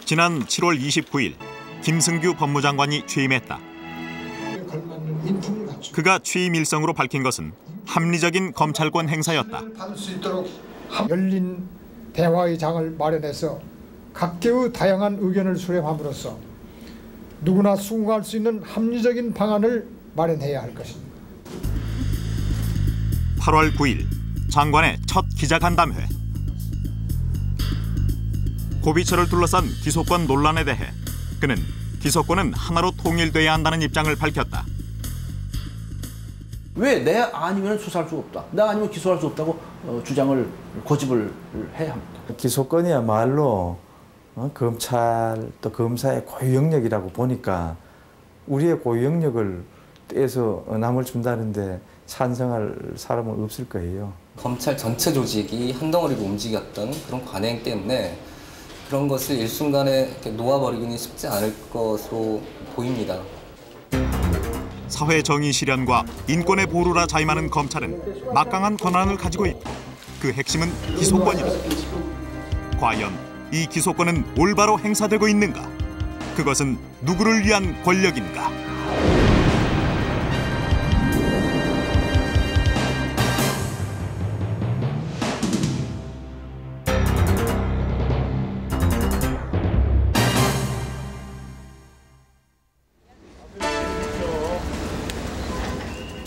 지난 7월 29일 김승규 법무장관이 취임했다. 그가 취임 일성으로 밝힌 것은 합리적인 검찰권 행사였다. 열린 대화의 장을 마련해서 각계의 다양한 의견을 수렴함으로써 누구나 수긍할 수 있는 합리적인 방안을 마련해야 할 것입니다. 8월 9일 장관의 첫 기자간담회. 고비철을 둘러싼 기소권 논란에 대해 그는 기소권은 하나로 통일돼야 한다는 입장을 밝혔다. 왜 내 아니면 수사할 수 없다, 내 아니면 기소할 수 없다고 주장을 고집을 해야 합니다. 기소권이야말로 검찰 또 검사의 고유 영역이라고 보니까 우리의 고유 영역을 떼서 남을 준다는데 찬성할 사람은 없을 거예요. 검찰 전체 조직이 한 덩어리로 움직였던 그런 관행 때문에 그런 것을 일순간에 이렇게 놓아버리기는 쉽지 않을 것으로 보입니다. 사회 정의 실현과 인권의 보루라 자임하는 검찰은 막강한 권한을 가지고 있고 그 핵심은 기소권이다. 과연 이 기소권은 올바로 행사되고 있는가? 그것은 누구를 위한 권력인가?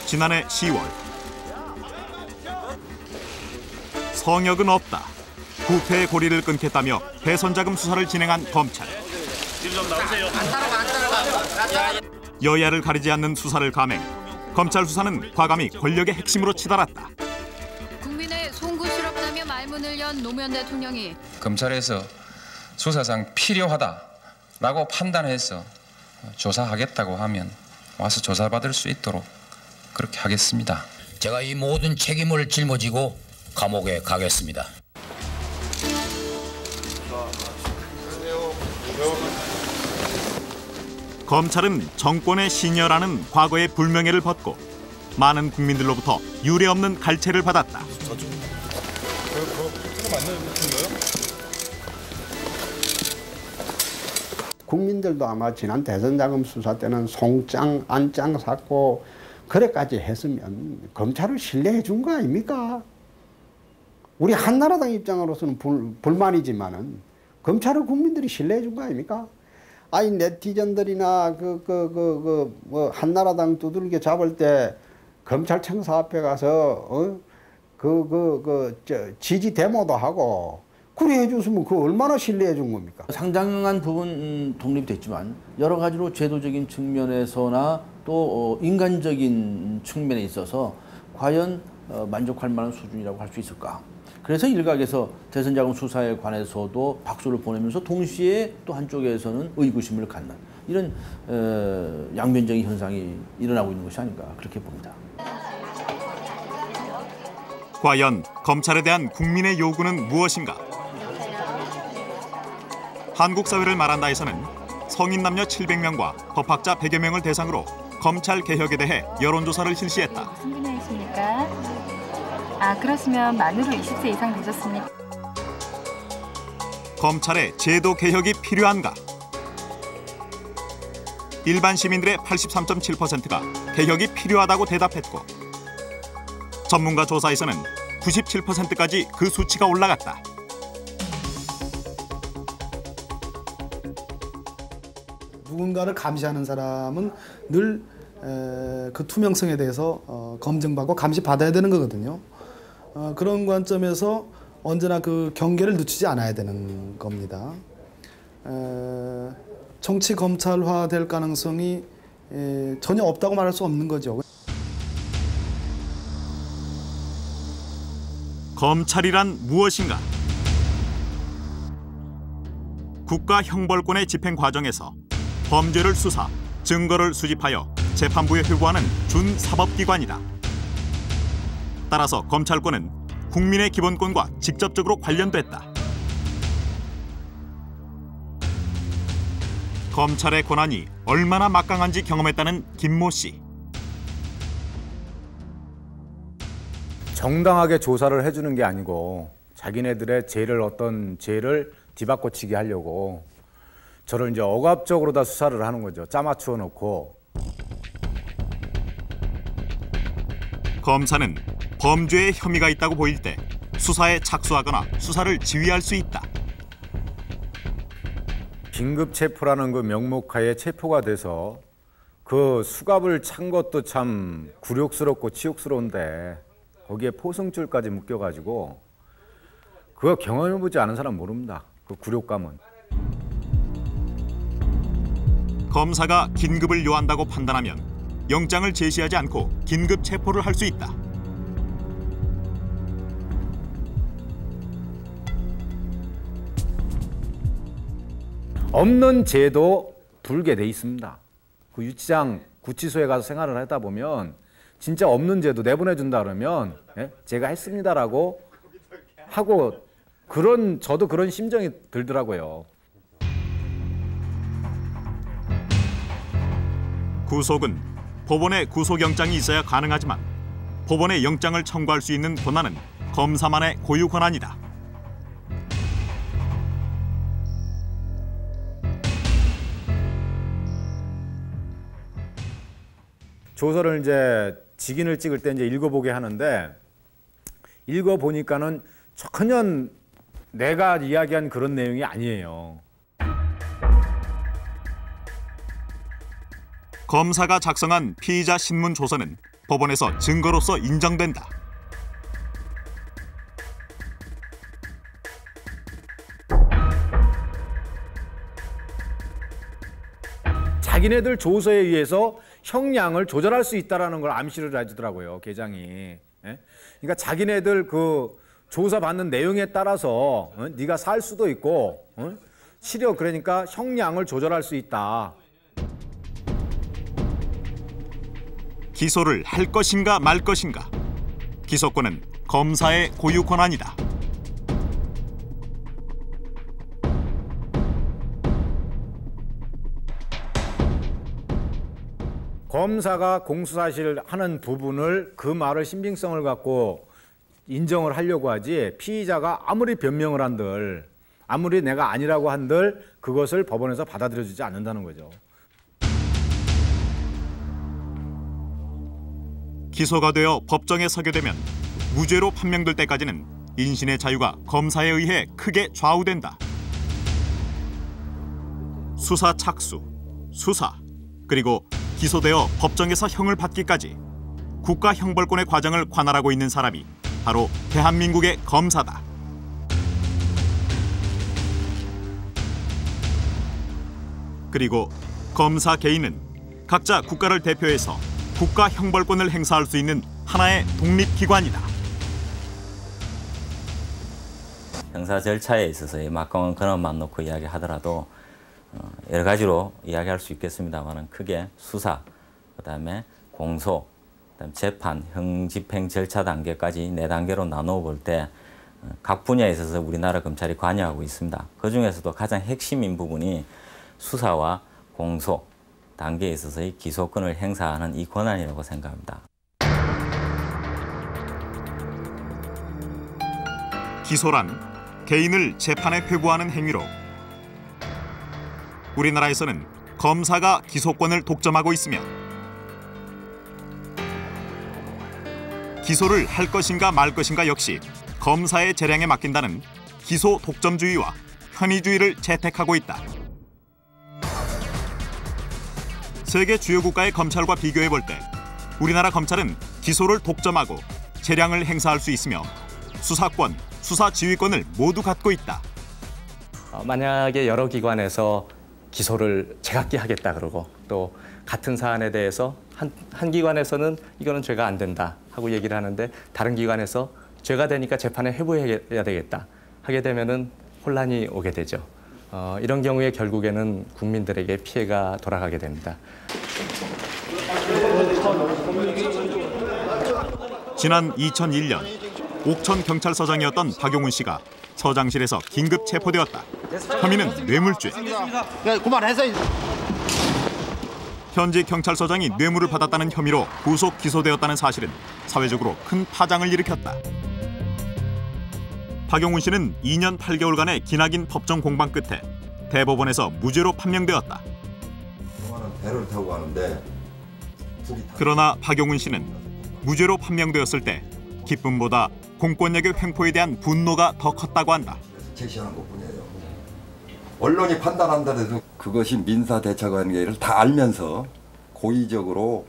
지난해 10월 성역은 없다. 부패의 고리를 끊겠다며 대선자금 수사를 진행한 검찰. 여야를 가리지 않는 수사를 감행. 검찰 수사는 과감히 권력의 핵심으로 치달았다. 국민의 송구스럽다며 말문을 연 노무현 대통령이 검찰에서 수사상 필요하다라고 판단해서 조사하겠다고 하면 와서 조사받을 수 있도록 그렇게 하겠습니다. 제가 이 모든 책임을 짊어지고 감옥에 가겠습니다. 검찰은 정권의 신여라는 과거의 불명예를 벗고 많은 국민들로부터 유례없는 갈채를 받았다. 국민들도 아마 지난 대선자금 수사 때는 송장, 안장 샀고 그래까지 했으면 검찰을 신뢰해 준 거 아닙니까? 우리 한나라당 입장으로서는 불만이지만은 검찰을 국민들이 신뢰해 준 거 아닙니까? 아니 네티즌들이나 뭐 한나라당 두들겨 잡을 때 검찰청사 앞에 가서 지지 데모도 하고 그래 해줬으면 그 얼마나 신뢰해 준 겁니까? 상당한 부분 독립이 됐지만 여러 가지로 제도적인 측면에서나 또 인간적인 측면에 있어서 과연 만족할 만한 수준이라고 할 수 있을까? 그래서 일각에서 대선자금 수사에 관해서도 박수를 보내면서 동시에 또 한쪽에서는 의구심을 갖는 이런 양면적인 현상이 일어나고 있는 것이 아닌가 그렇게 봅니다. 과연 검찰에 대한 국민의 요구는 무엇인가? 한국 사회를 말한다 해서는 성인 남녀 700명과 법학자 100여 명을 대상으로 검찰 개혁에 대해 여론조사를 실시했다. 무슨 분야이십니까? 그렇으면 만으로 20세 이상 되셨습니까? 검찰의 제도 개혁이 필요한가? 일반 시민들의 83.7%가 개혁이 필요하다고 대답했고 전문가 조사에서는 97%까지 그 수치가 올라갔다. 누군가를 감시하는 사람은 늘 그 투명성에 대해서 검증받고 감시받아야 되는 거거든요. 그런 관점에서 언제나 그 경계를 늦추지 않아야 되는 겁니다. 정치 검찰화 될 가능성이 전혀 없다고 말할 수 없는 거죠. 검찰이란 무엇인가? 국가형벌권의 집행 과정에서 범죄를 수사, 증거를 수집하여 재판부에 회부하는 준사법기관이다. 따라서 검찰권은 국민의 기본권과 직접적으로 관련됐다. 검찰의 권한이 얼마나 막강한지 경험했다는 김모 씨. 정당하게 조사를 해주는 게 아니고 자기네들의 어떤 죄를 뒤바꿔치기 하려고 저를 이제 억압적으로 다 수사를 하는 거죠. 짜맞추어 놓고. 검사는 범죄에 혐의가 있다고 보일 때 수사에 착수하거나 수사를 지휘할 수 있다. 긴급 체포라는 그 명목하에 체포가 돼서 그 수갑을 찬 것도 참 굴욕스럽고 치욕스러운데 거기에 포승줄까지 묶여가지고 그거 경험해보지 않은 사람 모릅니다. 그 굴욕감은. 검사가 긴급을 요한다고 판단하면 영장을 제시하지 않고 긴급 체포를 할 수 있다. 없는 죄도 불게 돼 있습니다. 그 유치장 구치소에 가서 생활을 하다 보면 진짜 없는 죄도 내보내준다 그러면 제가 했습니다라고 하고 저도 그런 심정이 들더라고요. 구속은 법원에 구속영장이 있어야 가능하지만 법원에 영장을 청구할 수 있는 권한은 검사만의 고유 권한이다. 조서를 이제 직인을 찍을 때 이제 읽어보게 하는데 읽어보니까는 전혀 내가 이야기한 그런 내용이 아니에요. 검사가 작성한 피의자 신문 조서는 법원에서 증거로서 인정된다. 자기네들 조서에 의해서 형량을 조절할 수 있다는 걸 암시를 해주더라고요, 계장이. 그러니까 자기네들 그 조사 받는 내용에 따라서 네가 살 수도 있고 실효 그러니까 형량을 조절할 수 있다. 기소를 할 것인가 말 것인가. 기소권은 검사의 고유 권한이다. 검사가 공수사실 하는 부분을 그 말을 신빙성을 갖고 인정을 하려고 하지 피의자가 아무리 변명을 한들 아무리 내가 아니라고 한들 그것을 법원에서 받아들여주지 않는다는 거죠. 기소가 되어 법정에 서게 되면 무죄로 판명될 때까지는 인신의 자유가 검사에 의해 크게 좌우된다. 수사 착수, 수사, 그리고 기소되어 법정에서 형을 받기까지 국가 형벌권의 과정을 관할하고 있는 사람이 바로 대한민국의 검사다. 그리고 검사 개인은 각자 국가를 대표해서 국가 형벌권을 행사할 수 있는 하나의 독립기관이다. 형사 절차에 있어서의 막강한 근원만 놓고 이야기하더라도 여러 가지로 이야기할 수 있겠습니다만 크게 수사, 그다음에 공소, 그다음 재판, 형집행 절차 단계까지 4단계로 나누어 볼 때 각 분야에 있어서 우리나라 검찰이 관여하고 있습니다. 그중에서도 가장 핵심인 부분이 수사와 공소 단계에 있어서의 기소권을 행사하는 이 권한이라고 생각합니다. 기소란 개인을 재판에 회부하는 행위로 우리나라에서는 검사가 기소권을 독점하고 있으며 기소를 할 것인가 말 것인가 역시 검사의 재량에 맡긴다는 기소 독점주의와 편의주의를 채택하고 있다. 세계 주요 국가의 검찰과 비교해 볼 때 우리나라 검찰은 기소를 독점하고 재량을 행사할 수 있으며 수사권, 수사 지휘권을 모두 갖고 있다. 만약에 여러 기관에서 기소를 제각기 하겠다 그러고 또 같은 사안에 대해서 한 기관에서는 이거는 죄가 안 된다 하고 얘기를 하는데 다른 기관에서 죄가 되니까 재판에 회부해야 되겠다 하게 되면은 혼란이 오게 되죠. 이런 경우에 결국에는 국민들에게 피해가 돌아가게 됩니다. 지난 2001년 옥천 경찰서장이었던 박용훈 씨가 서장실에서 긴급 체포되었다. 혐의는 뇌물죄. 그만해서. 현직 경찰서장이 뇌물을 받았다는 혐의로 구속 기소되었다는 사실은 사회적으로 큰 파장을 일으켰다. 박용훈 씨는 2년 8개월간의 기나긴 법정 공방 끝에 대법원에서 무죄로 판명되었다. 배를 타고 가는데 그러나 박용훈 씨는 무죄로 판명되었을 때 기쁨보다 공권력의 횡포에 대한 분노가 더 컸다고 한다. 제시하는 것뿐이에요. 언론이 판단한다 해도 그것이 민사 대차 관계를 다 알면서 고의적으로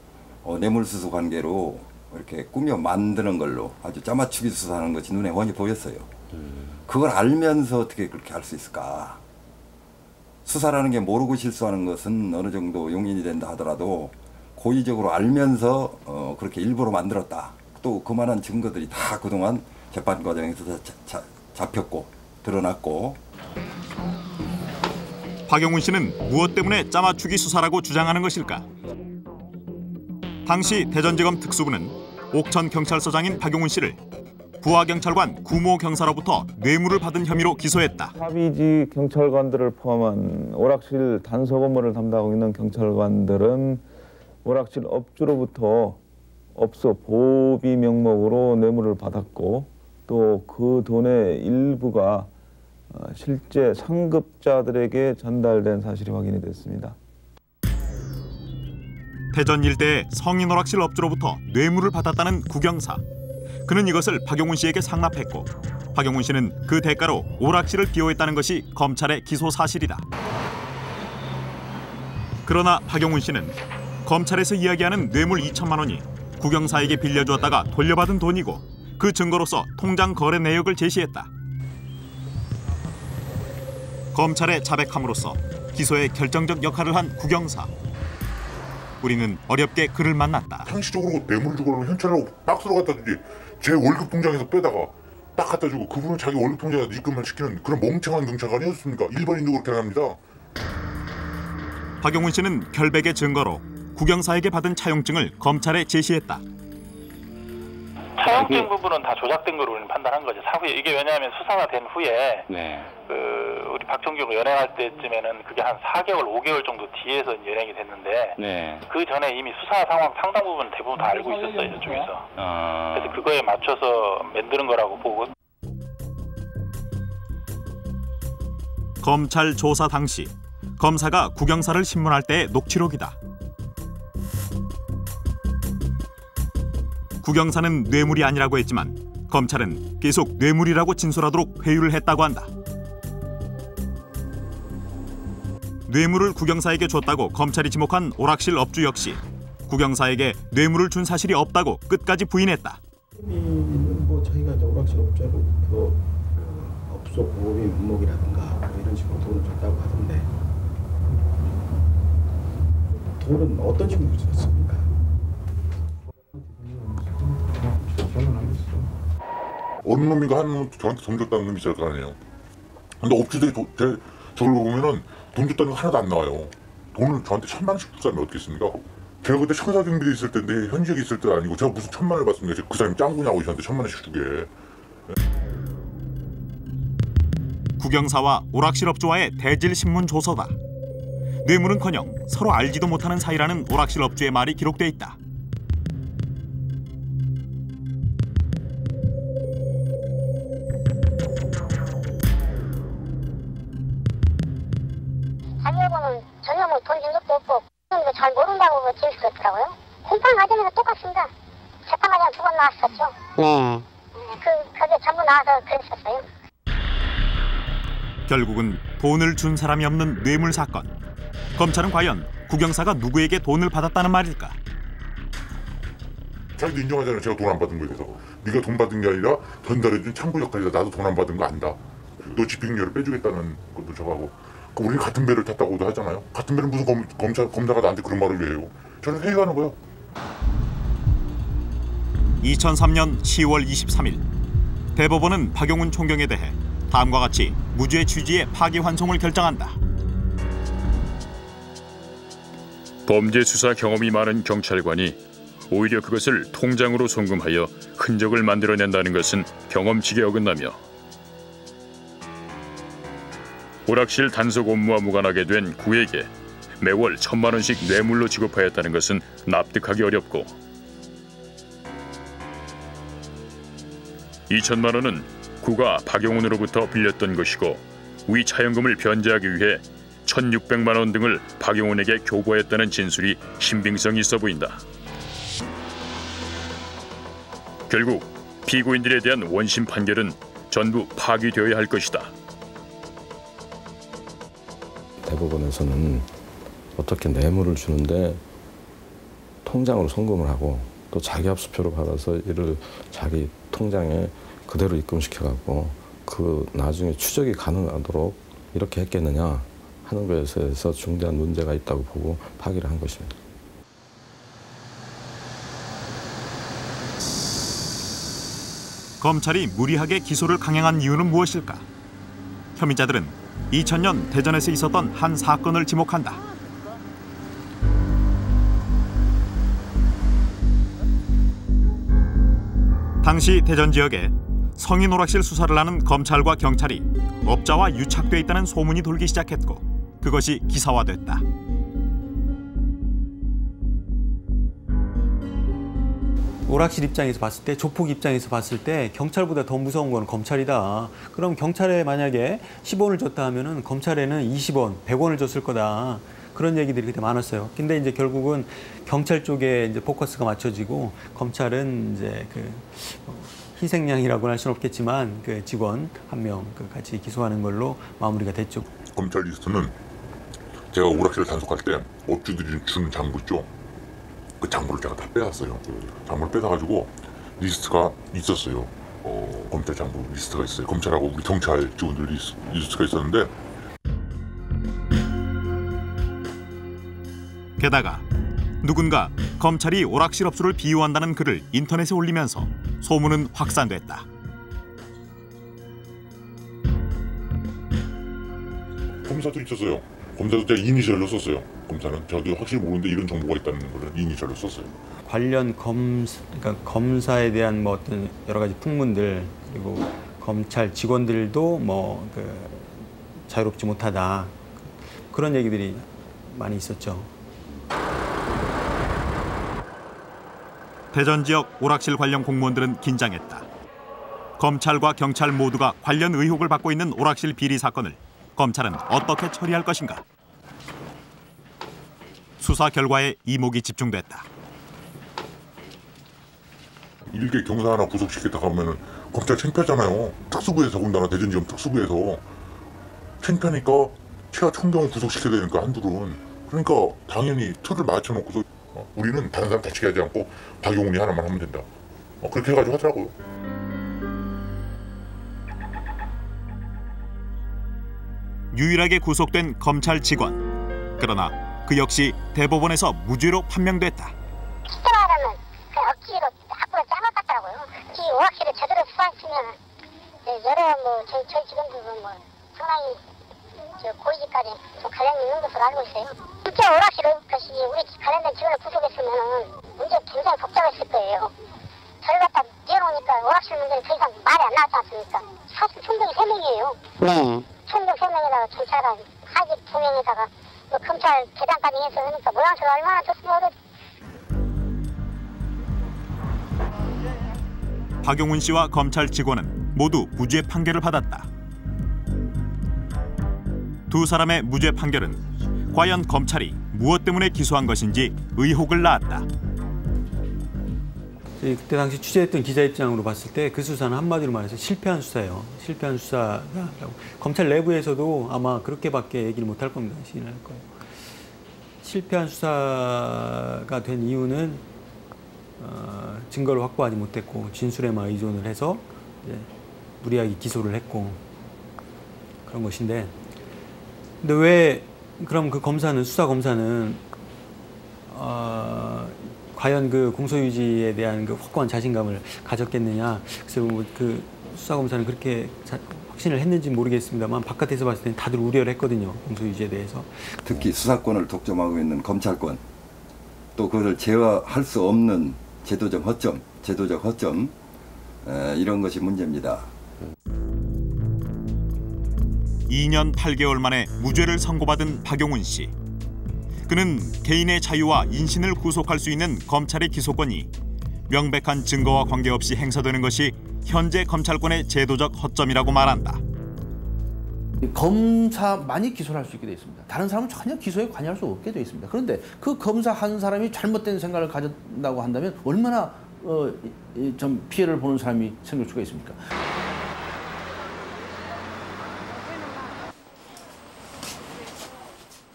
뇌물수수 관계로 이렇게 꾸며 만드는 걸로 아주 짜맞추기 수사하는 것이 눈에 훤히 보였어요. 그걸 알면서 어떻게 그렇게 할 수 있을까? 수사라는 게 모르고 실수하는 것은 어느 정도 용인이 된다 하더라도 고의적으로 알면서 그렇게 일부러 만들었다. 또 그만한 증거들이 다 그동안 재판 과정에서 잡혔고 드러났고. 박용훈 씨는 무엇 때문에 짜맞추기 수사라고 주장하는 것일까? 당시 대전지검 특수부는 옥천 경찰서장인 박용훈 씨를 부하경찰관 구모 경사로부터 뇌물을 받은 혐의로 기소했다. 합의지 경찰관들을 포함한 오락실 단속 업무를 담당하고 있는 경찰관들은 오락실 업주로부터 업소 보비 명목으로 뇌물을 받았고 또 그 돈의 일부가 실제 상급자들에게 전달된 사실이 확인이 됐습니다. 대전 일대의 성인 오락실 업주로부터 뇌물을 받았다는 구경사. 그는 이것을 박용훈 씨에게 상납했고 박용훈 씨는 그 대가로 오락실을 비호했다는 것이 검찰의 기소 사실이다. 그러나 박용훈 씨는 검찰에서 이야기하는 뇌물 2천만 원이 구경사에게 빌려주었다가 돌려받은 돈이고 그 증거로서 통장 거래 내역을 제시했다. 검찰의 자백함으로써 기소에 결정적 역할을 한 구경사. 우리는 어렵게 그를 만났다. 상식적으로 뇌물을 주고 그러면 현찰로 박스로 갖다 주지. 제 월급 통장에서 빼다가 딱 갖다 주고 그분은 자기 월급 통장에 입금을 시키는 그런 멍청한 경찰관이었습니까? 일반인도 그렇게 합니다. 박용훈 씨는 결백의 증거로 구경사에게 받은 차용증을 검찰에 제시했다. 차용증 부분은 다 조작된 거로 우리는 판단한 거죠. 사후에 이게 왜냐하면 수사가 된 후에 우리 박종규가 연행할 때쯤에는 그게 한 4개월, 5개월 정도 뒤에서 연행이 됐는데 그 전에 이미 수사 상황 상당 부분 대부분 다 알고 있었어요, 저쪽에서. 그래서 그거에 맞춰서 만드는 거라고 보고. 검찰 조사 당시 검사가 구경사를 신문할 때의 녹취록이다. 구경사는 뇌물이 아니라고 했지만 검찰은 계속 뇌물이라고 진술하도록 회유를 했다고 한다. 뇌물을 구경사에게 줬다고 검찰이 지목한 오락실 업주 역시 구경사에게 뇌물을 준 사실이 없다고 끝까지 부인했다. 뭐 저희가 이제 오락실 업주로부터 업소 보호비 명목이라든가 뭐 이런 식으로 돈을 줬다고 하던데 돈은 어떤 식으로 줬습니까? 어느 놈인가 한 놈 저한테 돈 줬다는 놈이 있을 거 아니에요. 근데 업주들이 저걸 보면은 돈 줬다는 거 하나도 안 나와요. 돈을 저한테 1,000만 원씩 준 사람이 어떻게 있습니까? 제가 그때 청사경비에 있을 때인데 현직에 있을 때 아니고 제가 무슨 1,000만 원을 받습니까? 그 사람이 짱구냐고 저한테 1,000만 원씩 주게. 구경사와 오락실 업주와의 대질 신문 조서다. 뇌물은커녕 서로 알지도 못하는 사이라는 오락실 업주의 말이 기록돼 있다. 자기하고는 전혀 뭐 돈 준 적도 없고 잘 모른다고 지을 수 있더라고요. 공판 과정에서 똑같습니다. 재판 과정 2번 나왔었죠. 네. 그게 전부 나와서 그랬었어요. 결국은 돈을 준 사람이 없는 뇌물 사건. 검찰은 과연 구경사가 누구에게 돈을 받았다는 말일까? 자기도 인정하잖아요. 제가 돈 안 받은 거에 대해서. 네가 돈 받은 게 아니라 전달해준 참고 역할이다. 나도 돈 안 받은 거 안다. 너 집행유예를 빼주겠다는 것도 저하고. 우리는 같은 배를 탔다고도 하잖아요. 같은 배는 무슨 검사가 나한테 그런 말을 왜 해요? 저는 회의하는 거예요. 2003년 10월 23일 대법원은 박용훈 총경에 대해 다음과 같이 무죄 취지의 파기환송을 결정한다. 범죄 수사 경험이 많은 경찰관이 오히려 그것을 통장으로 송금하여 흔적을 만들어낸다는 것은 경험칙에 어긋나며 오락실 단속 업무와 무관하게 된 구에게 매월 1,000만 원씩 뇌물로 지급하였다는 것은 납득하기 어렵고 2천만 원은 구가 박용훈으로부터 빌렸던 것이고 위 차용금을 변제하기 위해 1,600만 원 등을 박용훈에게 교부했다는 진술이 신빙성이 있어 보인다. 결국 피고인들에 대한 원심 판결은 전부 파기되어야 할 것이다. 대법원에서는 어떻게 뇌물을 주는데 통장으로 송금을 하고 또 자기 압수표를 받아서 이를 자기 통장에 그대로 입금시켜갖고 그 나중에 추적이 가능하도록 이렇게 했겠느냐 하는 것에서 중대한 문제가 있다고 보고 파기를 한 것입니다. 검찰이 무리하게 기소를 강행한 이유는 무엇일까? 혐의자들은 2000년 대전에서 있었던 한 사건을 지목한다. 당시 대전 지역에 성인 오락실 수사를 하는 검찰과 경찰이 업자와 유착돼 있다는 소문이 돌기 시작했고 그것이 기사화됐다. 오락실 입장에서 봤을 때, 조폭 입장에서 봤을 때 경찰보다 더 무서운 건 검찰이다. 그럼 경찰에 만약에 10원을 줬다 하면은 검찰에는 20원, 100원을 줬을 거다. 그런 얘기들이 그때 많았어요. 근데 이제 결국은 경찰 쪽에 이제 포커스가 맞춰지고 검찰은 이제 그 희생양이라고는 할 수는 없겠지만 그 직원 한 명 같이 기소하는 걸로 마무리가 됐죠. 검찰 리스트는 제가 오락실을 단속할 때 업주들이 주는 장부 있죠. 그 장부를 제가 다 빼왔어요. 장부를 빼다가지고 리스트가 있었어요. 검찰 장부 리스트가 있어요. 검찰하고 우리 경찰 직원들 리스트가 있었는데 게다가 누군가 검찰이 오락실 업소를 비유한다는 글을 인터넷에 올리면서 소문은 확산됐다. 검사도 있었어요. 검사도 제가 이니셜로 썼어요. 검사는 저도 확실히 모르는데 이런 정보가 있다는 걸 이니셜로 썼어요. 관련 그러니까 검사에 대한 뭐 어떤 여러 가지 풍문들 그리고 검찰 직원들도 뭐 자유롭지 못하다 그런 얘기들이 많이 있었죠. 대전 지역 오락실 관련 공무원들은 긴장했다. 검찰과 경찰 모두가 관련 의혹을 받고 있는 오락실 비리 사건을 검찰은 어떻게 처리할 것인가? 수사 결과에 이목이 집중됐다. 일개 경사 하나 구속시켰다가 하면 검찰 창피하잖아요. 특수부에서 더군다나 대전지검 특수부에서 창피하니까 최하 총경을 구속시켜야 되니까 한둘은. 그러니까 당연히 틀을 맞춰놓고서 우리는 다른 사람 다치게 하지 않고 박용훈이 하나만 하면 된다. 그렇게 해가지고 하더라고요. 유일하게 구속된 검찰 직원. 그러나 그 역시 대법원에서 무죄로 판명됐다. 시스템화라면 그냥 억지로 앞으로 짜놨다더라고요. 이 오락실을 제대로 수사했으면 여러 저희 직원들은 상당히 고위직까지 좀 관련이 있는 것으로 알고 있어요. 실제 오락실 것이 우리 관련된 직원을 구속했으면 문제 굉장히 복잡했을 거예요. 저를 갖다 내놓으니까 오락실 문제는 더 이상 말이 안 나왔지 않습니까? 사실 총경이 3명이에요. 네. 총경 3명에다가 경찰 하직 2명에다가 검찰 계단까지 해서 하니까 모양새가 얼마나 좋습니까? 박용훈 씨와 검찰 직원은 모두 무죄 판결을 받았다. 두 사람의 무죄 판결은 과연 검찰이 무엇 때문에 기소한 것인지 의혹을 낳았다. 그때 당시 취재했던 기자 입장으로 봤을 때 그 수사는 한마디로 말해서 실패한 수사예요. 실패한 수사라고. 검찰 내부에서도 아마 그렇게밖에 얘기를 못할 겁니다. 시인할 거예요. 실패한 수사가 된 이유는 증거를 확보하지 못했고 진술에만 의존을 해서 무리하게 기소를 했고 그런 것인데 근데 왜 그럼 그 검사는 수사 검사는 과연 그 공소유지에 대한 그 확고한 자신감을 가졌겠느냐. 그래서 그 수사 검사는 그렇게 확신을 했는지 모르겠습니다만 바깥에서 봤을 때는 다들 우려를 했거든요. 공소유지에 대해서. 특히 수사권을 독점하고 있는 검찰권 또 그걸 제어할 수 없는 제도적 허점 이런 것이 문제입니다. 2년 8개월 만에 무죄를 선고받은 박용훈 씨. 그는 개인의 자유와 인신을 구속할 수 있는 검찰의 기소권이 명백한 증거와 관계없이 행사되는 것이 현재 검찰권의 제도적 허점이라고 말한다. 검사만이 기소를 할 수 있게 되어 있습니다. 다른 사람은 전혀 기소에 관여할 수 없게 되어 있습니다. 그런데 그 검사 한 사람이 잘못된 생각을 가졌다고 한다면 얼마나 좀 피해를 보는 사람이 생길 수가 있습니까?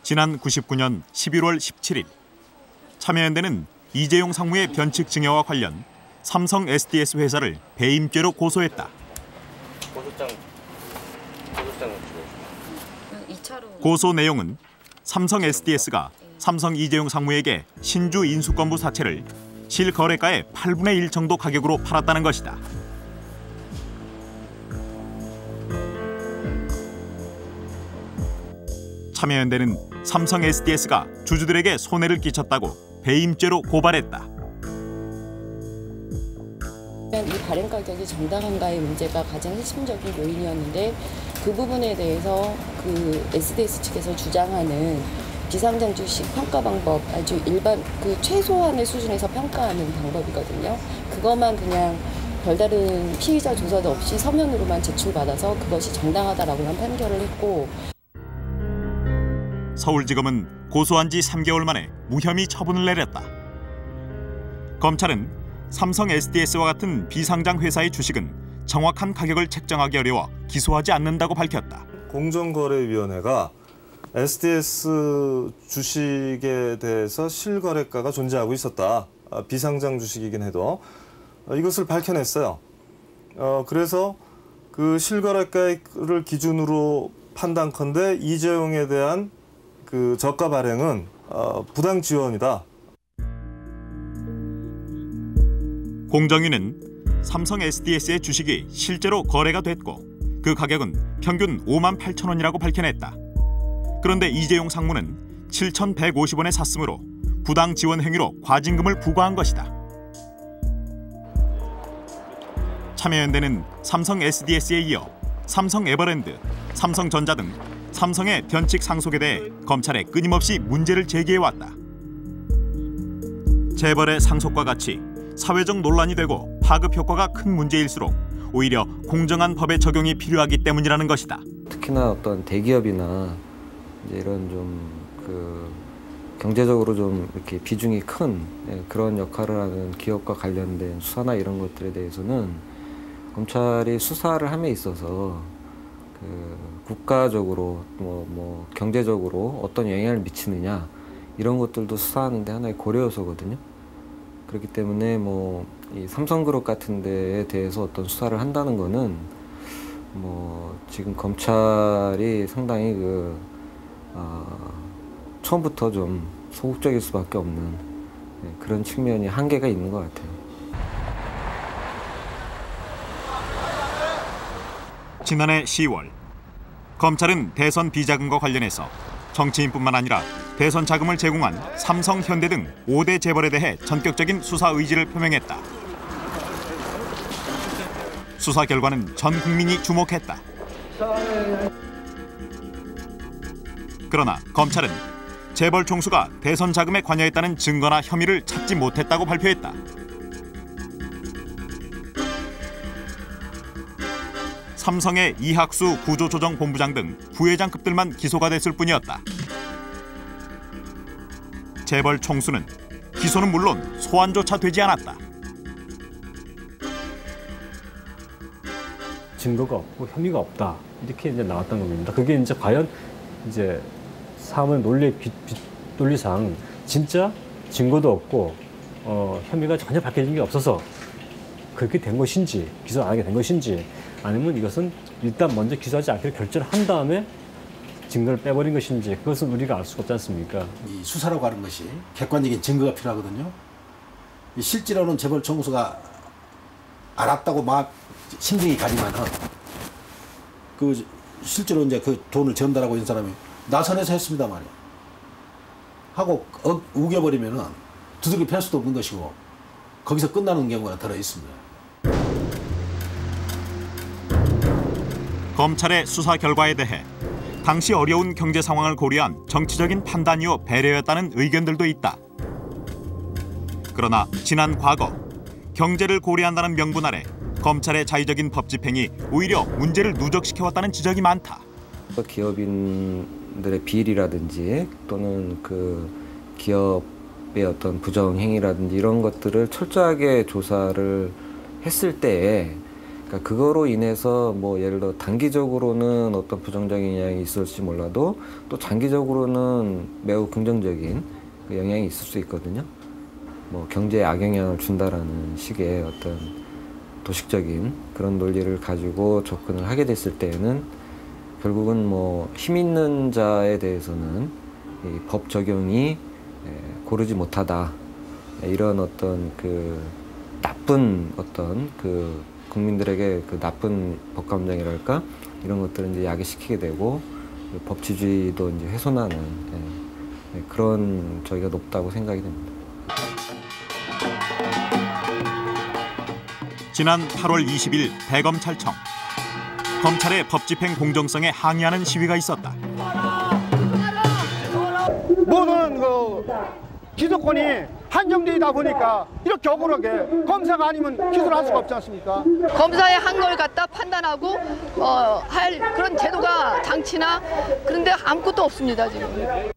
지난 99년 11월 17일 참여연대는 이재용 상무의 변칙 증여와 관련 삼성 SDS 회사를 배임죄로 고소했다. 고소 내용은 삼성 SDS가 삼성 이재용 상무에게 신주 인수권부 사채를 실거래가의 8분의 1 정도 가격으로 팔았다는 것이다. 참여연대는 삼성 SDS가 주주들에게 손해를 끼쳤다고 배임죄로 고발했다. 이 발행 가격이 정당한가의 문제가 가장 핵심적인 요인이었는데 그 부분에 대해서 그 SDS 측에서 주장하는 비상장 주식 평가 방법 아주 일반 그 최소한의 수준에서 평가하는 방법이거든요. 그것만 그냥 별다른 피의자 조사도 없이 서면으로만 제출받아서 그것이 정당하다라고만 판결을 했고 서울지검은 고소한 지 3개월 만에 무혐의 처분을 내렸다. 검찰은 삼성 SDS와 같은 비상장 회사의 주식은 정확한 가격을 책정하기 어려워 기소하지 않는다고 밝혔다. 공정거래위원회가 SDS 주식에 대해서 실거래가가 존재하고 있었다. 비상장 주식이긴 해도 이것을 밝혀냈어요. 그래서 그 실거래가를 기준으로 판단컨대 이재용에 대한 그 저가 발행은 부당 지원이다. 공정위는 삼성 SDS의 주식이 실제로 거래가 됐고 그 가격은 평균 5만 8천 원이라고 밝혀냈다. 그런데 이재용 상무는 7,150원에 샀으므로 부당 지원 행위로 과징금을 부과한 것이다. 참여연대는 삼성 SDS에 이어 삼성 에버랜드, 삼성전자 등 삼성의 변칙 상속에 대해 검찰에 끊임없이 문제를 제기해왔다. 재벌의 상속과 같이 사회적 논란이 되고 파급 효과가 큰 문제일수록 오히려 공정한 법의 적용이 필요하기 때문이라는 것이다. 특히나 어떤 대기업이나 이제 이런 좀 그 경제적으로 좀 이렇게 비중이 큰 그런 역할을 하는 기업과 관련된 수사나 이런 것들에 대해서는 검찰이 수사를 함에 있어서 그 국가적으로 뭐 경제적으로 어떤 영향을 미치느냐 이런 것들도 수사하는데 하나의 고려 요소거든요. 그렇기 때문에 뭐 이 삼성그룹 같은 데에 대해서 어떤 수사를 한다는 거는 뭐 지금 검찰이 상당히 처음부터 좀 소극적일 수밖에 없는 그런 측면이 한계가 있는 것 같아요. 지난해 10월 검찰은 대선 비자금과 관련해서 정치인뿐만 아니라 대선 자금을 제공한 삼성, 현대 등 5대 재벌에 대해 전격적인 수사 의지를 표명했다. 수사 결과는 전 국민이 주목했다. 그러나 검찰은 재벌 총수가 대선 자금에 관여했다는 증거나 혐의를 찾지 못했다고 발표했다. 삼성의 이학수 구조조정본부장 등 부회장급들만 기소가 됐을 뿐이었다. 재벌 총수는 기소는 물론 소환조차 되지 않았다. 증거가 없고 혐의가 없다 이렇게 이제 나왔던 겁니다. 그게 이제 과연 이제 사안의 논리상 진짜 증거도 없고 혐의가 전혀 밝혀진 게 없어서 그렇게 된 것인지 기소 안 하게 된 것인지 아니면 이것은 일단 먼저 기소하지 않기로 결정을 한 다음에 증거를 빼버린 것인지 그것은 우리가 알 수가 없지 않습니까? 이 수사라고 하는 것이 객관적인 증거가 필요하거든요. 실제로는 재벌 총수가 알았다고 막 심증이 가지만은 그 실제로 이제 그 돈을 전달하고 있는 사람이 나선에서 했습니다 말이야. 하고 우겨버리면은 두들겨 팰 수도 없는 것이고 거기서 끝나는 경우가 들어 있습니다. 검찰의 수사 결과에 대해 당시 어려운 경제 상황을 고려한 정치적인 판단이요 배려였다는 의견들도 있다. 그러나 지난 과거 경제를 고려한다는 명분 아래 검찰의 자의적인 법 집행이 오히려 문제를 누적시켜왔다는 지적이 많다. 기업인들의 비리라든지 또는 그 기업의 어떤 부정 행위라든지 이런 것들을 철저하게 조사를 했을 때에 그러니까 그거로 인해서 뭐 예를 들어 단기적으로는 어떤 부정적인 영향이 있을지 몰라도 또 장기적으로는 매우 긍정적인 그 영향이 있을 수 있거든요. 뭐 경제에 악영향을 준다라는 식의 어떤 도식적인 그런 논리를 가지고 접근을 하게 됐을 때에는 결국은 뭐 힘 있는 자에 대해서는 이 법 적용이 고르지 못하다 이런 어떤 그 나쁜 어떤 그 국민들에게 그 나쁜 법 감정이랄까 이런 것들을 이제 야기시키게 되고 법치주의도 이제 훼손하는 그런 저희가 높다고 생각이 됩니다. 지난 8월 20일 대검찰청. 검찰의 법 집행 공정성에 항의하는 시위가 있었다. 모든 그 기소권이 한정되다 보니까 이렇게 억울하게 검사가 아니면 기소를 할 수가 없지 않습니까? 검사의 한 걸 갖다 판단하고 할 그런 제도가 장치나 그런데 아무것도 없습니다 지금.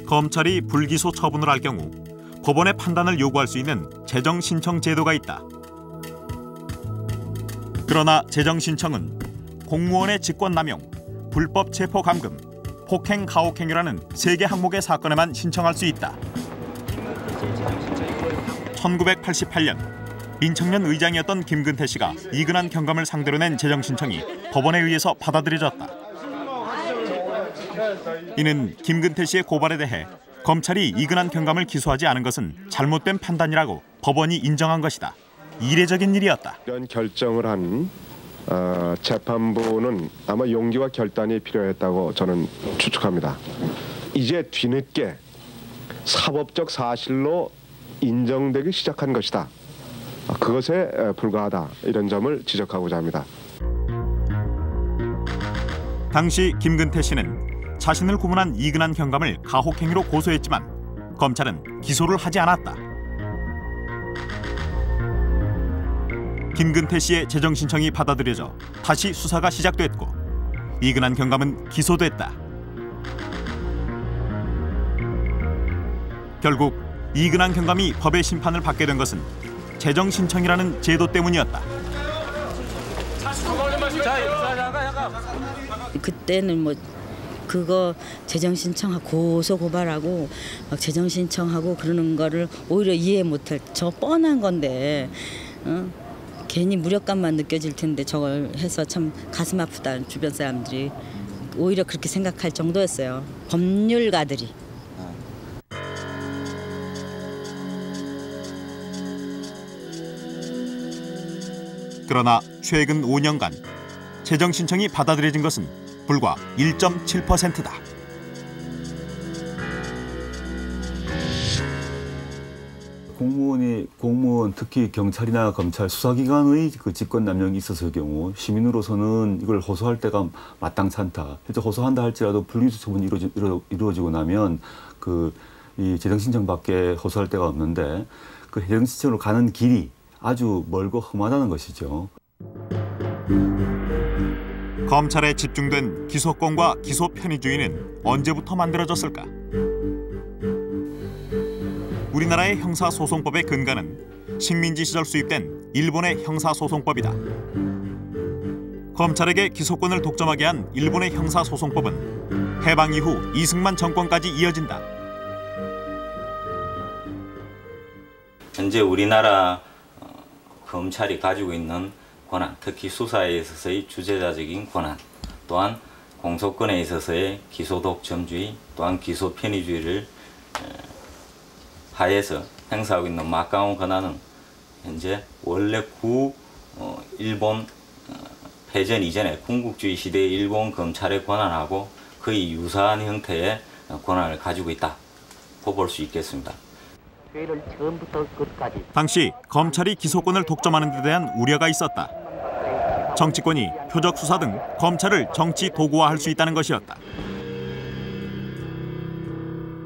검찰이 불기소 처분을 할 경우 법원의 판단을 요구할 수 있는 재정 신청 제도가 있다. 그러나 재정 신청은 공무원의 직권남용, 불법 체포 감금, 폭행 가혹행위라는 3개 항목의 사건에만 신청할 수 있다. 1988년 민청년 의장이었던 김근태 씨가 이근한 경감을 상대로 낸 재정 신청이 법원에 의해서 받아들여졌다. 이는 김근태 씨의 고발에 대해 검찰이 이근한 경감을 기소하지 않은 것은 잘못된 판단이라고 법원이 인정한 것이다. 이례적인 일이었다. 이런 결정을 한 재판부는 아마 용기와 결단이 필요했다고 저는 추측합니다. 이제 뒤늦게 사법적 사실로 인정되기 시작한 것이다. 그것에 불과하다. 이런 점을 지적하고자 합니다. 당시 김근태 씨는 자신을 고문한 이근한 경감을 가혹행위로 고소했지만 검찰은 기소를 하지 않았다. 김근태 씨의 재정 신청이 받아들여져 다시 수사가 시작됐고 이근한 경감은 기소됐다. 결국 이근한 경감이 법의 심판을 받게 된 것은 재정 신청이라는 제도 때문이었다. 그때는 뭐 그거 재정 신청하고 고소 고발하고 막 재정 신청하고 그러는 거를 오히려 이해 못할 저 뻔한 건데 괜히 무력감만 느껴질 텐데 저걸 해서 참 가슴 아프다. 주변 사람들이 오히려 그렇게 생각할 정도였어요. 법률가들이. 그러나 최근 5년간 재정 신청이 받아들여진 것은 불과 1.7%다. 공무원 특히 경찰이나 검찰 수사기관의 그 직권남용이 있었을 경우 시민으로서는 이걸 호소할 때가 마땅치 않다. 실제 호소한다 할지라도 불기소 처분이 이루어지고 나면 이 재정 신청밖에 호소할 데가 없는데 그 재정 신청으로 가는 길이 아주 멀고 험하다는 것이죠. 검찰에 집중된 기소권과 기소 편의주의는 언제부터 만들어졌을까? 우리나라의 형사소송법의 근간은 식민지 시절 수입된 일본의 형사소송법이다. 검찰에게 기소권을 독점하게 한 일본의 형사소송법은 해방 이후 이승만 정권까지 이어진다. 현재 우리나라 검찰이 가지고 있는 권한, 특히 수사에 있어서의 주재자적인 권한, 또한 공소권에 있어서의 기소독점주의, 또한 기소편의주의를 하에서 행사하고 있는 막강한 권한은 현재 원래 일본 패전 이전의 군국주의 시대의 일본 검찰의 권한하고 거의 유사한 형태의 권한을 가지고 있다고 볼 수 있겠습니다. 당시 검찰이 기소권을 독점하는 데 대한 우려가 있었다. 정치권이 표적 수사 등 검찰을 정치 도구화할 수 있다는 것이었다.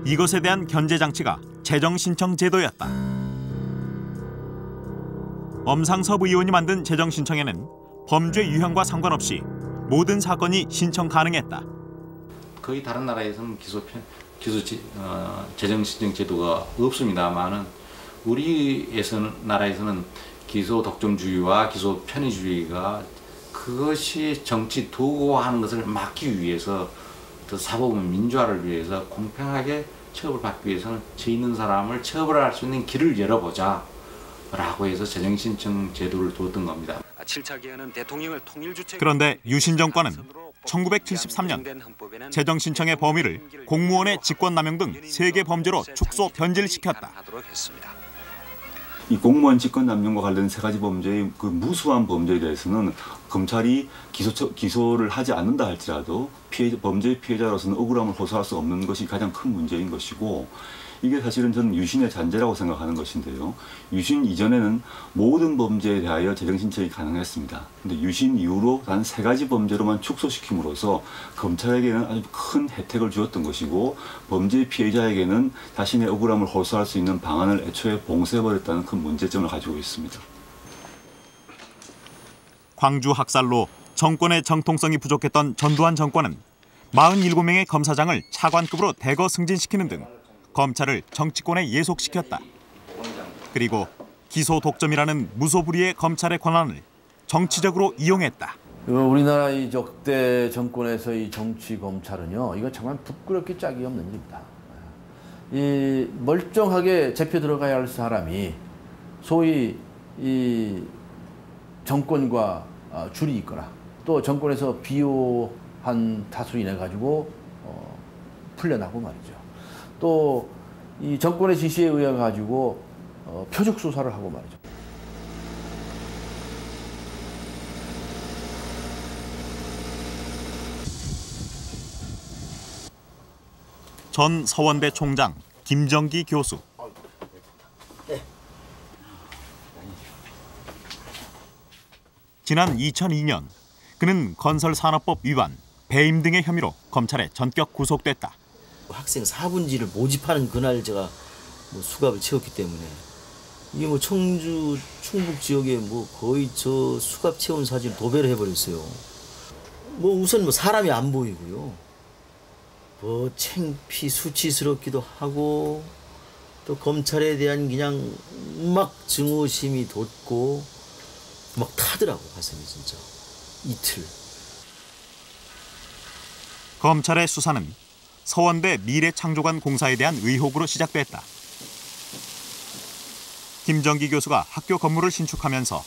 이것에 대한 견제 장치가 재정 신청 제도였다. 엄상섭 의원이 만든 재정 신청에는 범죄 유형과 상관없이 모든 사건이 신청 가능했다. 거의 다른 나라에서는 재정 신청 제도가 없습니다만은 우리 나라에서는 기소 독점주의와 기소 편의주의가 그것이 정치 도구화하는 것을 막기 위해서 또 사법은 민주화를 위해서 공평하게 처벌받기 위해서는 죄 있는 사람을 처벌할 수 있는 길을 열어보자 라고 해서 재정신청 제도를 두었던 겁니다. 그런데 유신 정권은 1973년 재정신청의 범위를 공무원의 직권남용 등 3개 범죄로 축소 변질시켰다. 이 공무원 직권남용과 관련된 3가지 범죄의 그 무수한 범죄에 대해서는 검찰이 기소를 하지 않는다 할지라도 범죄 피해자로서는 억울함을 호소할 수 없는 것이 가장 큰 문제인 것이고, 이게 사실은 저는 유신의 잔재라고 생각하는 것인데요. 유신 이전에는 모든 범죄에 대하여 재정신청이 가능했습니다. 그런데 유신 이후로 단 3가지 범죄로만 축소시킴으로써 검찰에게는 아주 큰 혜택을 주었던 것이고, 범죄 피해자에게는 자신의 억울함을 호소할 수 있는 방안을 애초에 봉쇄해버렸다는 큰 문제점을 가지고 있습니다. 광주 학살로 정권의 정통성이 부족했던 전두환 정권은 47명의 검사장을 차관급으로 대거 승진시키는 등 검찰을 정치권에 예속시켰다. 그리고 기소 독점이라는 무소불위의 검찰의 권한을 정치적으로 이용했다. 우리나라 이 적대 정권에서의 정치 검찰은요, 이거 정말 부끄럽게 짝이 없는 일입니다. 이 멀쩡하게 잡혀 들어가야 할 사람이 소위 이 정권과 줄이 있거나 또 정권에서 비호한 탓으로 인해 가지고 풀려나고 말이죠. 또 이 정권의 지시에 의해 가지고 표적 수사를 하고 말이죠. 전 서원대 총장 김정기 교수. 지난 2002년 그는 건설산업법 위반, 배임 등의 혐의로 검찰에 전격 구속됐다. 학생 4분지를 모집하는 그날 제가 수갑을 채웠기 때문에 이게 청주 충북 지역에 거의 저 수갑 채운 사진 도배를 해버렸어요. 우선 사람이 안 보이고요. 창피 수치스럽기도 하고 또 검찰에 대한 그냥 막 증오심이 돋고 막 타더라고 가슴이 진짜 이틀. 검찰의 수사는 서원대 미래창조관 공사에 대한 의혹으로 시작됐다. 김정기 교수가 학교 건물을 신축하면서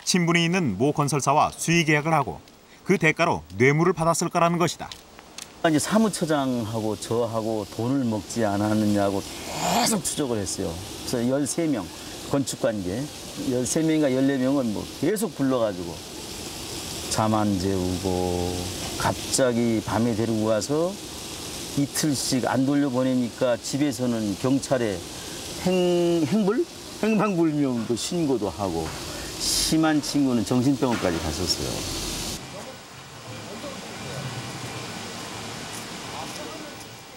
친분이 있는 모 건설사와 수의 계약을 하고 그 대가로 뇌물을 받았을 거라는 것이다. 이제 사무처장하고 저하고 돈을 먹지 않았느냐고 계속 추적을 했어요. 그래서 13명 건축관계 13명인가 14명은 계속 불러가지고 잠 안 재우고 갑자기 밤에 데리고 가서 이틀씩 안 돌려보내니까 집에서는 경찰에 행방불명도 신고도 하고 심한 친구는 정신병원까지 갔었어요.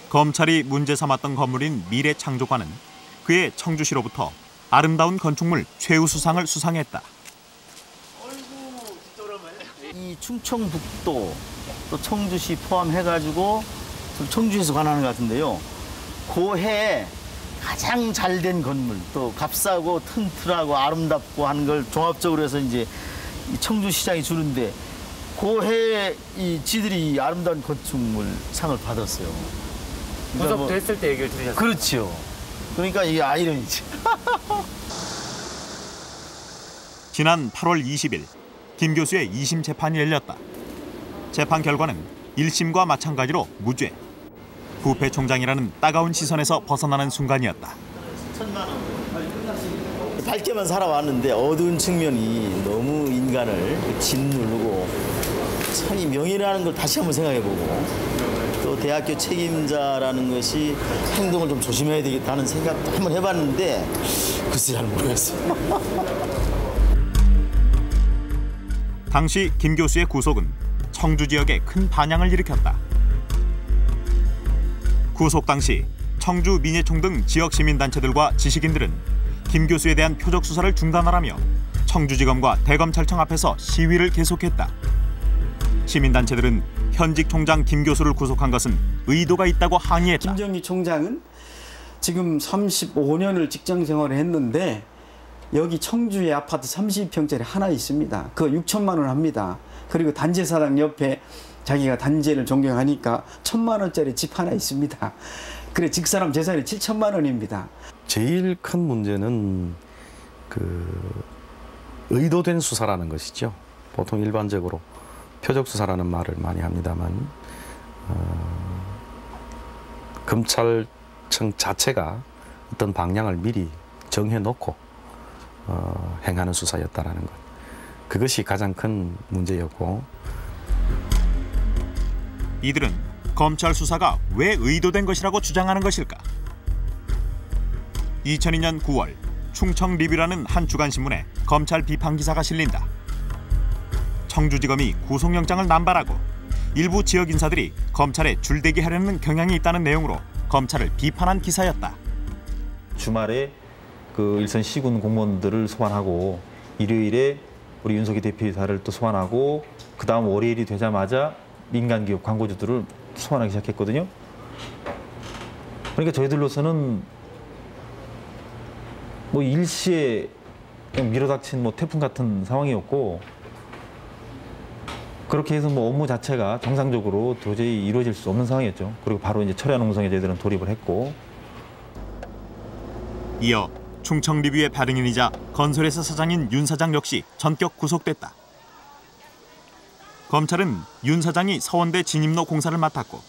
검찰이 문제 삼았던 건물인 미래창조관은 그의 청주시로부터 아름다운 건축물 최우수상을 수상했다. 이 충청북도 또 청주시 포함해가지고 청주에서 관하는 것 같은데요. 그 해에 가장 잘된 건물, 또 값싸고 튼튼하고 아름답고 하는 걸 종합적으로 해서 이제 청주시장이 주는데 그 해에 지들이 아름다운 건축물 상을 받았어요. 구속됐을 때 얘기를 들으셨어요? 그렇죠. 그러니까 이게 아이러니지. 지난 8월 20일 김 교수의 2심 재판이 열렸다. 재판 결과는 1심과 마찬가지로 무죄. 부패 총장이라는 따가운 시선에서 벗어나는 순간이었다. 밝게만 살아왔는데 어두운 측면이 너무 인간을 짓누르고 참 이 명예라는 걸 다시 한번 생각해보고 또 대학교 책임자라는 것이 행동을 좀 조심해야 되겠다는 생각도 한번 해봤는데 글쎄 잘 모르겠어요. 당시 김 교수의 구속은 청주 지역에 큰 반향을 일으켰다. 구속 당시 청주 민예총 등 지역 시민단체들과 지식인들은 김 교수에 대한 표적 수사를 중단하라며 청주지검과 대검찰청 앞에서 시위를 계속했다. 시민단체들은 현직 총장 김 교수를 구속한 것은 의도가 있다고 항의했다. 김정희 총장은 지금 35년을 직장 생활을 했는데 여기 청주에 아파트 30평짜리 하나 있습니다. 그거 6천만 원 합니다. 그리고 단체사장 옆에 자기가 단체를 존경하니까 1,000만 원짜리 집 하나 있습니다. 그래 직사람 재산이 7천만 원입니다. 제일 큰 문제는 의도된 수사라는 것이죠. 보통 일반적으로 표적 수사라는 말을 많이 합니다만 검찰청 자체가 어떤 방향을 미리 정해놓고 행하는 수사였다라는 것. 그것이 가장 큰 문제였고. 이들은 검찰 수사가 왜 의도된 것이라고 주장하는 것일까? 2002년 9월 충청 리뷰라는 한 주간신문에 검찰 비판 기사가 실린다. 청주지검이 구속영장을 남발하고 일부 지역 인사들이 검찰에 줄대기하려는 경향이 있다는 내용으로 검찰을 비판한 기사였다. 주말에 그 일선 시군 공무원들을 소환하고 일요일에 우리 윤석열 대표이사를 또 소환하고 그다음 월요일이 되자마자 민간기업 광고주들을 소환하기 시작했거든요. 그러니까 저희들로서는 뭐 일시에 그냥 밀어닥친 뭐 태풍 같은 상황이었고 그렇게 해서 뭐 업무 자체가 정상적으로 도저히 이루어질 수 없는 상황이었죠. 그리고 바로 이제 철야 농성에 저희들은 돌입을 했고. 이어 충청 리뷰의 발행인이자 건설회사 사장인 윤 사장 역시 전격 구속됐다. 검찰은 윤 사장이 서원대 진입로 공사를 맡았고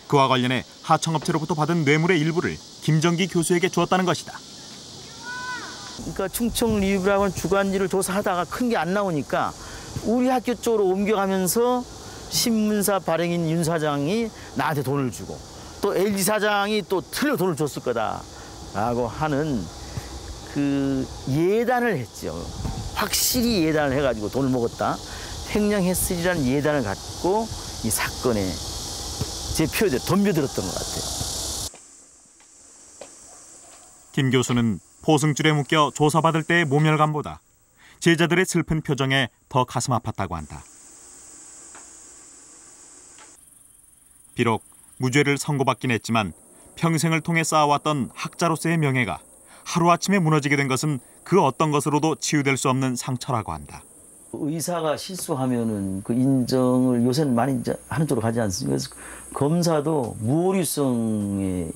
그와 관련해 하청업체로부터 받은 뇌물의 일부를 김정기 교수에게 주었다는 것이다. 그러니까 충청 리뷰라고 주간지를 조사하다가 큰 게 안 나오니까 우리 학교 쪽으로 옮겨가면서 신문사 발행인 윤 사장이 나한테 돈을 주고 또 LG 사장이 또 틀려 돈을 줬을 거다라고 하는 그 예단을 했죠. 확실히 예단을 해가지고 돈을 먹었다. 횡령했으리라는 예단을 갖고 이 사건에 제 표현대로 덤벼들었던 것 같아요. 김 교수는 포승줄에 묶여 조사받을 때의 모멸감보다 제자들의 슬픈 표정에 더 가슴 아팠다고 한다. 비록 무죄를 선고받긴 했지만 평생을 통해 쌓아왔던 학자로서의 명예가 하루아침에 무너지게 된 것은 그 어떤 것으로도 치유될 수 없는 상처라고 한다. 의사가 실수하면은 그 인정을 요새는 많이 이제 하는 쪽으로 가지 않습니까? 그래서 검사도 무오류성의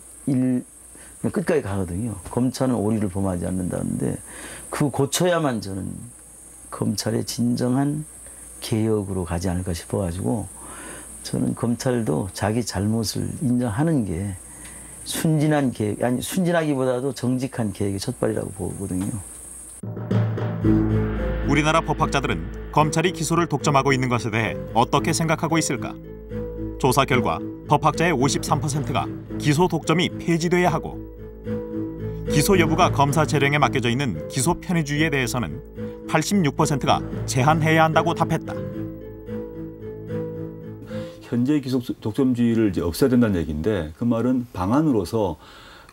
끝까지 가거든요. 검찰은 오류를 범하지 않는다는데 그 고쳐야만 저는 검찰의 진정한 개혁으로 가지 않을까 싶어가지고 저는 검찰도 자기 잘못을 인정하는 게 순진한 개혁, 아니 순진하기보다도 정직한 개혁의 첫발이라고 보거든요. 우리나라 법학자들은 검찰이 기소를 독점하고 있는 것에 대해 어떻게 생각하고 있을까? 조사 결과 법학자의 53%가 기소 독점이 폐지돼야 하고 기소 여부가 검사 재량에 맡겨져 있는 기소 편의주의에 대해서는 86%가 제한해야 한다고 답했다. 현재 기소 독점주의를 이제 없애야 된다는 얘기인데 그 말은 방안으로서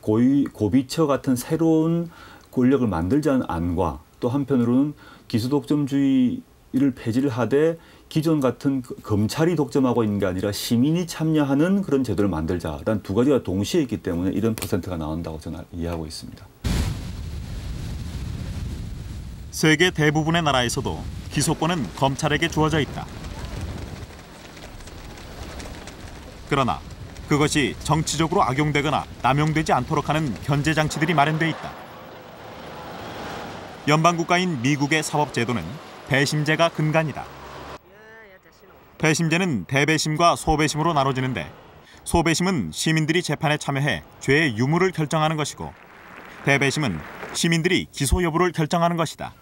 고비처 같은 새로운 권력을 만들자는 안과 또 한편으로는 기소 독점주의를 폐지를 하되 기존 같은 검찰이 독점하고 있는 게 아니라 시민이 참여하는 그런 제도를 만들자라는 두 가지가 동시에 있기 때문에 이런 퍼센트가 나온다고 저는 이해하고 있습니다. 세계 대부분의 나라에서도 기소권은 검찰에게 주어져 있다. 그러나 그것이 정치적으로 악용되거나 남용되지 않도록 하는 견제 장치들이 마련돼 있다. 연방국가인 미국의 사법제도는 배심제가 근간이다. 배심제는 대배심과 소배심으로 나눠지는데 소배심은 시민들이 재판에 참여해 죄의 유무를 결정하는 것이고 대배심은 시민들이 기소 여부를 결정하는 것이다.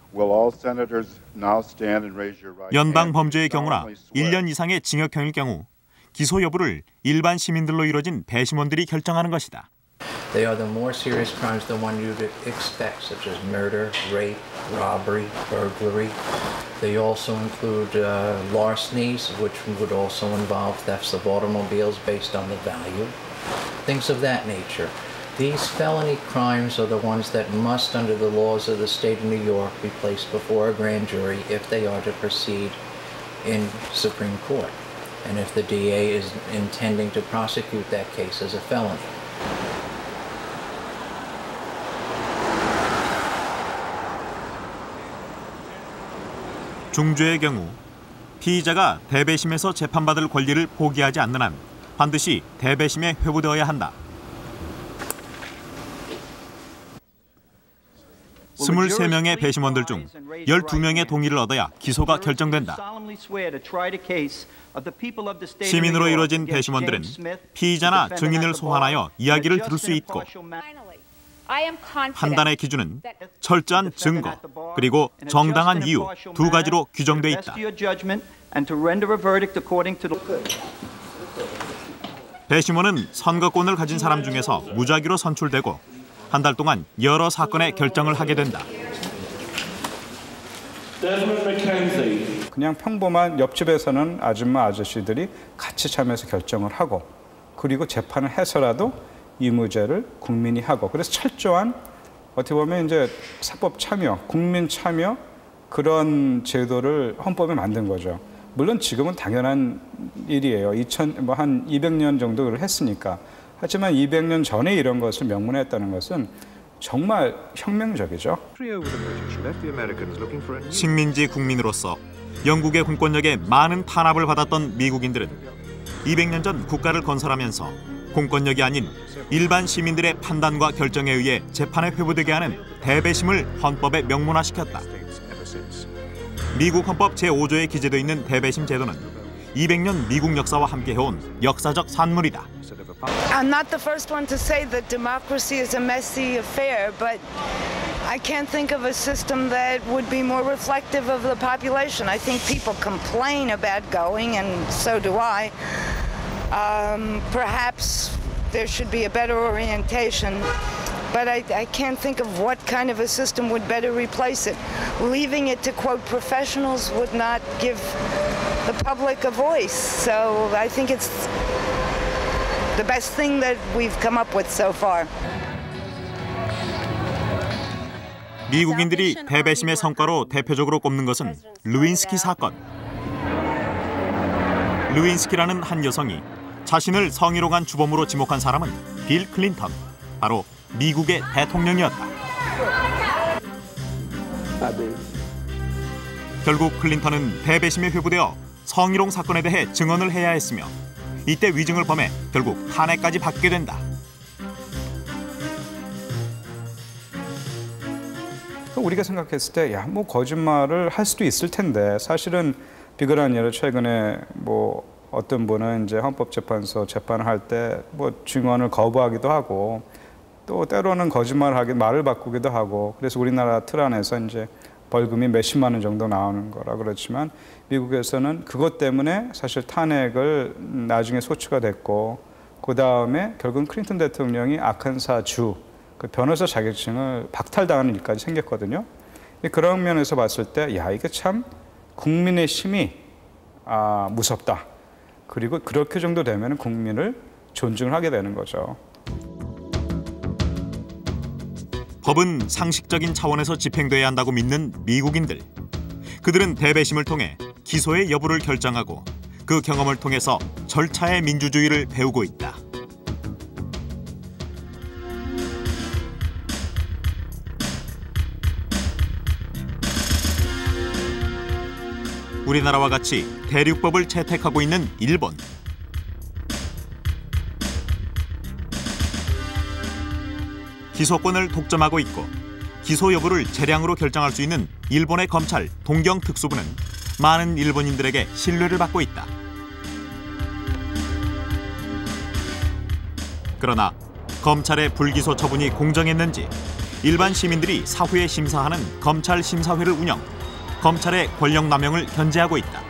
연방 범죄의 경우나 1년 이상의 징역형일 경우 기소 여부를 일반 시민들로 이뤄진 배심원들이 결정하는 것이다. They are the more serious crimes than one you'd expect, such as murder, rape, robbery, burglary. They also include larcenies, which would also involve thefts of automobiles based on the value, things of that nature. These felony crimes are the ones that must, under the laws of the state of New York, be placed before a grand jury if they are to proceed in Supreme Court. and if the DA is intending to prosecute that case as a felony. 중죄의 경우 피의자가 대배심에서 재판받을 권리를 포기하지 않는 한 반드시 대배심에 회부되어야 한다. 23명의 배심원들 중 12명의 동의를 얻어야 기소가 결정된다. 시민으로 이루어진 배심원들은 피의자나 증인을 소환하여 이야기를 들을 수 있고 판단의 기준은 철저한 증거 그리고 정당한 이유 두 가지로 규정돼 있다. 배심원은 선거권을 가진 사람 중에서 무작위로 선출되고 한 달 동안 여러 사건의 결정을 하게 된다. 그냥 평범한 옆집에서는 아줌마 아저씨들이 같이 참여해서 결정을 하고 그리고 재판을 해서라도 이 무죄를 국민이 하고 그래서 철저한 어떻게 보면 이제 사법 참여, 국민 참여 그런 제도를 헌법에 만든 거죠. 물론 지금은 당연한 일이에요. 한 200년 정도를 했으니까. 하지만 200년 전에 이런 것을 명문화했다는 것은 정말 혁명적이죠. 식민지 국민으로서 영국의 공권력에 많은 탄압을 받았던 미국인들은 200년 전 국가를 건설하면서 공권력이 아닌 일반 시민들의 판단과 결정에 의해 재판에 회부되게 하는 대배심을 헌법에 명문화시켰다. 미국 헌법 제5조에 기재되어 있는 대배심 제도는 200년 미국 역사와 함께 해온 역사적 산물이다. I'm not the first one to say that democracy is a messy affair, but I can't think of a system that would be more reflective of the population. I think people complain about going, and so do I. Perhaps there should be a better orientation, but I can't think of what kind of a system would better replace it. Leaving it to, quote, professionals would not give the public a voice. So I think it's the best thing that we've come up with so far. 미국인들이 대배심의 성과로 대표적으로 꼽는 것은 루인스키 사건. 루인스키라는 한 여성이 자신을 성희롱한 주범으로 지목한 사람은 빌 클린턴, 바로 미국의 대통령이었다. 결국 클린턴은 대배심에 회부되어 성희롱 사건에 대해 증언을 해야 했으며 이때 위증을 범해 결국 탄핵까지 받게 된다. 우리가 생각했을 때 야, 뭐 거짓말을 할 수도 있을 텐데 사실은 비근한 예로 최근에 뭐 어떤 분은 이제 헌법재판소 재판을 할 때 뭐 증언을 거부하기도 하고 또 때로는 거짓말을 말을 바꾸기도 하고 그래서 우리나라 틀 안에서 이제 벌금이 몇십만 원 정도 나오는 거라 그렇지만 미국에서는 그것 때문에 사실 탄핵을 나중에 소추가 됐고 그 다음에 결국은 클린턴 대통령이 아칸사주 그 변호사 자격증을 박탈당하는 일까지 생겼거든요. 그런 면에서 봤을 때 야 이게 참 국민의 힘이 무섭다. 그리고 그렇게 정도 되면 국민을 존중을 하게 되는 거죠. 법은 상식적인 차원에서 집행돼야 한다고 믿는 미국인들. 그들은 대배심을 통해 기소의 여부를 결정하고 그 경험을 통해서 절차의 민주주의를 배우고 있다. 우리나라와 같이 대륙법을 채택하고 있는 일본. 기소권을 독점하고 있고 기소 여부를 재량으로 결정할 수 있는 일본의 검찰 동경특수부는 많은 일본인들에게 신뢰를 받고 있다. 그러나 검찰의 불기소 처분이 공정했는지 일반 시민들이 사후에 심사하는 검찰 심사회를 운영, 검찰의 권력 남용을 견제하고 있다.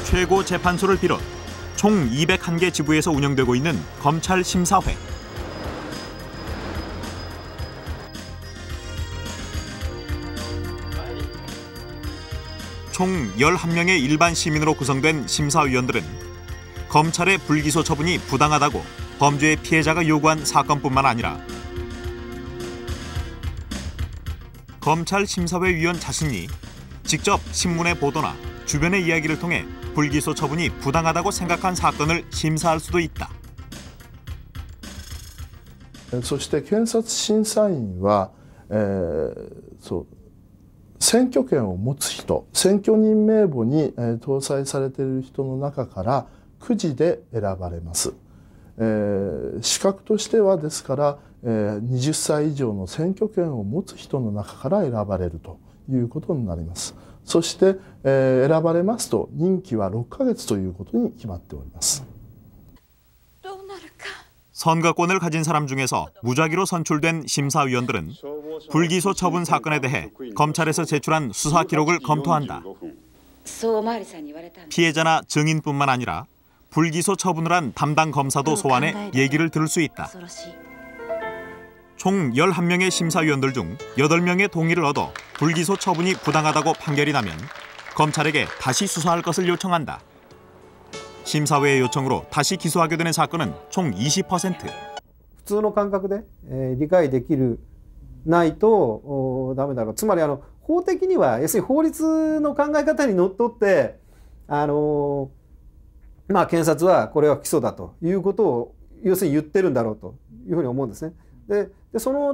최고재판소를 비롯 총 201개 지부에서 운영되고 있는 검찰 심사회. 총 11명의 일반 시민으로 구성된 심사위원들은 검찰의 불기소 처분이 부당하다고 범죄의 피해자가 요구한 사건뿐만 아니라 검찰 심사회 위원 자신이 직접 신문의 보도나 주변의 이야기를 통해 불기소 처분이 부당하다고 생각한 사건을 심사할 수도 있다. そして検察審査員は、選挙権を持つ人、選挙人名簿に、搭載されている人の中からくじで選ばれます。資格としてはですから、20歳以上の選挙権を持つ人の中から選ばれるということになります。そして、選ばれますと任期は6ヶ月ということに決まっております。 선거권을 가진 사람 중에서 무작위로 선출된 심사위원들은 불기소 처분 사건에 대해 검찰에서 제출한 수사 기록을 검토한다. 피해자나 증인뿐만 아니라 불기소 처분을 한 담당 검사도 소환해 얘기를 들을 수 있다. 총 11명의 심사위원들 중 8명의 동의를 얻어 불기소 처분이 부당하다고 판결이 나면 검찰에게 다시 수사할 것을 요청한다. 심사회의 요청으로 다시 기소하게 되는 사건은 총 20%. 普通の感覚で、理解できるないとダメだろう。つまり法的には要するに法律の考え方にのっとって検察はこれは不起訴だということを要するに言ってるんだろうというふうに思うんですね。で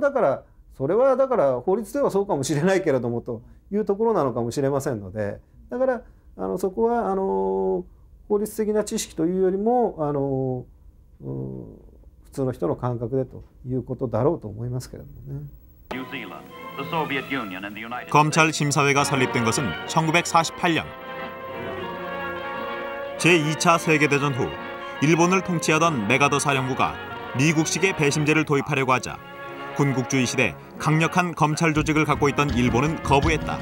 だからそれはだから法律ではそうかもしれないけれどもというところなのかもしれませんので、だからそこは法律的な知識というよりも普通の人の感覚でということだろうと思いますけれどもね。 검찰 심사회가 설립된 것은 1948년. 제2차 세계대전 후 일본을 통치하던 메가더 사령부가 미국식의 배심제를 도입하려고 하자 군국주의 시대 강력한 검찰 조직을 갖고 있던 일본은 거부했다.